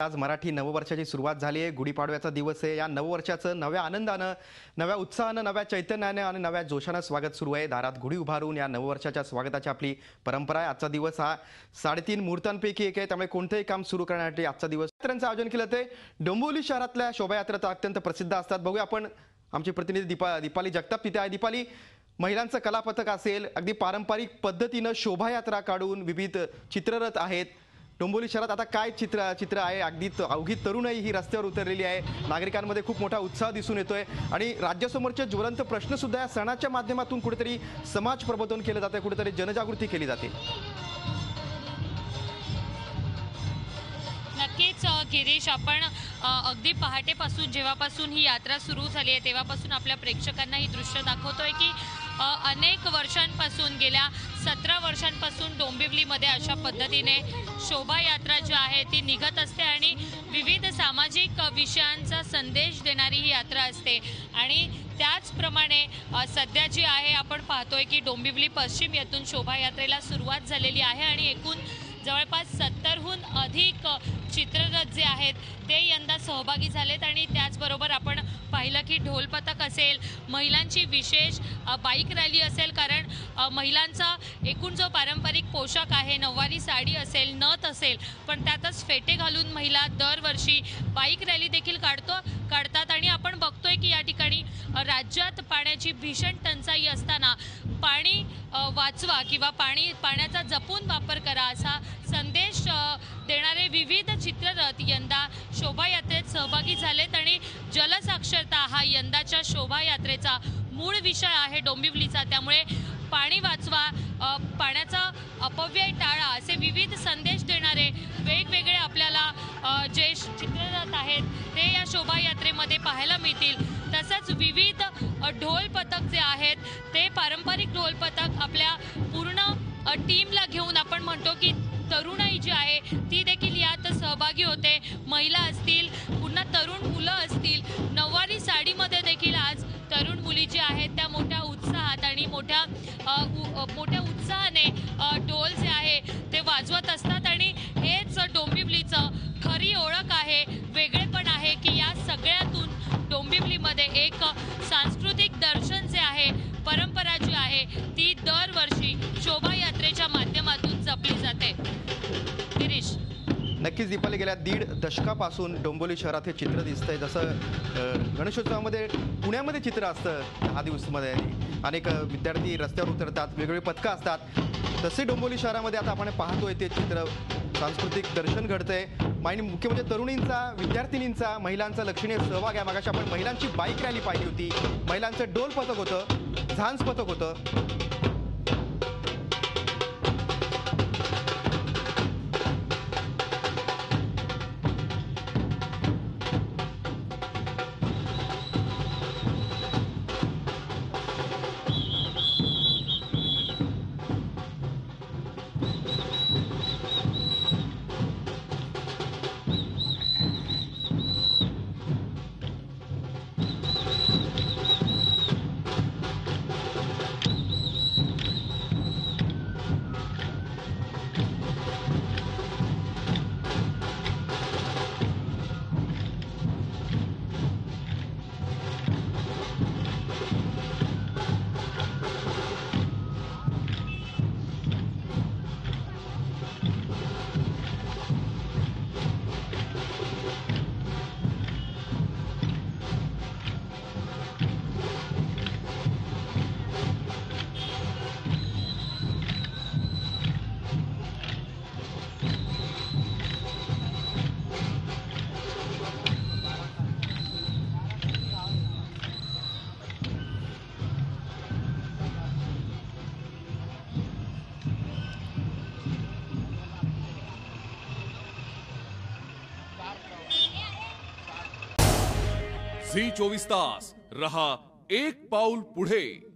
आज मराठी नववर्षाची सुरुवात झाली आहे। गुढीपाडव्याचा दिवस आहे। या नववर्षाचं नव्या आनंदानं, नव्या उत्साहानं, नव्या चैतन्याने आणि नव्या जोशानं स्वागत सुरू आहे। दारात गुढी उभारून या नववर्षाच्या स्वागताची आपली परंपरा आहे। आजचा दिवस हा 3.5 मुहूर्तांपैकी एक आहे, त्यामुळे कोणतेही काम सुरू करण्यासाठी आजचा दिवस यात्रांचं आयोजन केलं ते डोंबिवली शहरातल्या शोभायात्रा अत्यंत प्रसिद्ध असतात। बघूया आपण आमची प्रतिनिधी दीपाली जगताप तिथे आहे। दीपाली, महिलांचं कलापथक असेल, अगदी पारंपरिक पद्धतीनं शोभायात्रा काढून विविध चित्ररथ आहेत डोंबिवली शहरात। आता काय चित्र आहे? अगदी अवघी तरुणाई ही रस्त्यावर उतरलेली आहे। नागरिकांमध्ये खूप मोठा उत्साह दिसून येतोय आणि राज्यासमोरचे ज्वलंत प्रश्न सुद्धा या सणाच्या माध्यमातून कुठेतरी समाज प्रबोधन केलं जाते, कुठेतरी जनजागृती केली जाते। नक्कीच गिरीश, आपण अगदी पहाटेपासून जेव्हापासून ही यात्रा सुरू झाली आहे तेव्हापासून आपल्या प्रेक्षकांना ही दृश्य दाखवतोय की अनेक वर्षांपासून, गेल्या 17 वर्षांपासून डोंबिवलीमध्ये अशा पद्धतीने शोभायात्रा जी आहे ती निघत असते आणि विविध सामाजिक विषयांचा संदेश देणारी ही यात्रा असते। आणि त्याचप्रमाणे सध्या जी आहे आपण पाहतोय की डोंबिवली पश्चिम येथून शोभायात्रेला सुरुवात झालेली आहे आणि एकूण जवळपास 70हून अधिक चित्ररथ जे आहेत ते यंदा सहभागी झालेत। आणि त्याचबरोबर आपण पाहिलं की ढोल पथक असेल, महिलांची विशेष बाईक रॅली असेल, कारण महिलांचा एकूण जो पारंपरिक पोशाख आहे, नऊवारी साडी असेल, नथ असेल, पण त्यातच फेटे घालून महिला दरवर्षी बाईक रॅली देखील काढतात। आणि आपण बघतोय की या ठिकाणी राज्यात पाण्याची भीषण टंचाई असताना पाणी वाचवा किंवा पाण्याचा जपून वापर करा असा संदेश देणारे विविध चित्ररथ यंदा शोभायात्रेत सहभागी झालेत। आणि जलसाक्षरता हा यंदाच्या शोभायात्रेचा मूळ विषय आहे डोंबिवलीचा, त्यामुळे पाणी वाचवा, पाण्याचा अपव्यय टाळा असे विविध संदेश देणारे वेगवेगळे आपल्याला जे चित्ररथ आहेत ते या शोभायात्रेमध्ये पाहायला मिळतील। तसंच विविध ढोल पथक जे आहेत ते पारंपरिक ढोल पथक आपल्या पूर्ण टीमला घेऊन, आपण म्हणतो की तरुणाई जी आहे ती देखील यात सहभागी होते। महिला असतील, पुन्हा तरुण मुलं असतील, नऊवारी साडीमध्ये देखील आज तरुण मुली जी आहेत त्या मोठ्या उत्साहात आणि मोठ्या उत्साहाने ढोल जे आहे ते वाजवत असतात। आणि हेच डोंबिवलीचं खरी ओळख आहे, वेगळेपण आहे की या सगळ्यातून डोंबिवलीमध्ये एक सांस्कृतिक दर्शन जे आहे, परंपरा जी आहे ती दरवर्षी शोभायात्रेच्या माध्यमातून जपली जाते। गिरीश, नक्कीच दीपाली, गेल्या 1.5 दशकापासून डोंबिवली शहरात हे चित्र दिसतंय। जसं गणेशोत्सवामध्ये पुण्यामध्ये चित्र असतं 10 दिवसामध्ये, अनेक विद्यार्थी रस्त्यावर उतरतात, वेगवेगळे पथकं असतात, तसे डोंबिवली शहरामध्ये आता आपण पाहतोय ते चित्र, सांस्कृतिक दर्शन घडतंय। मुख्य म्हणजे तरुणींचा, विद्यार्थिनींचा, महिलांचा लक्षणीय सहभाग आहे। मागाशी आपण महिलांची बाईक रॅली पाहिली होती, महिलांचं डोल पथक होतं, झांज पथक होतं। झी 24 तास रहा एक पाऊल पुढे।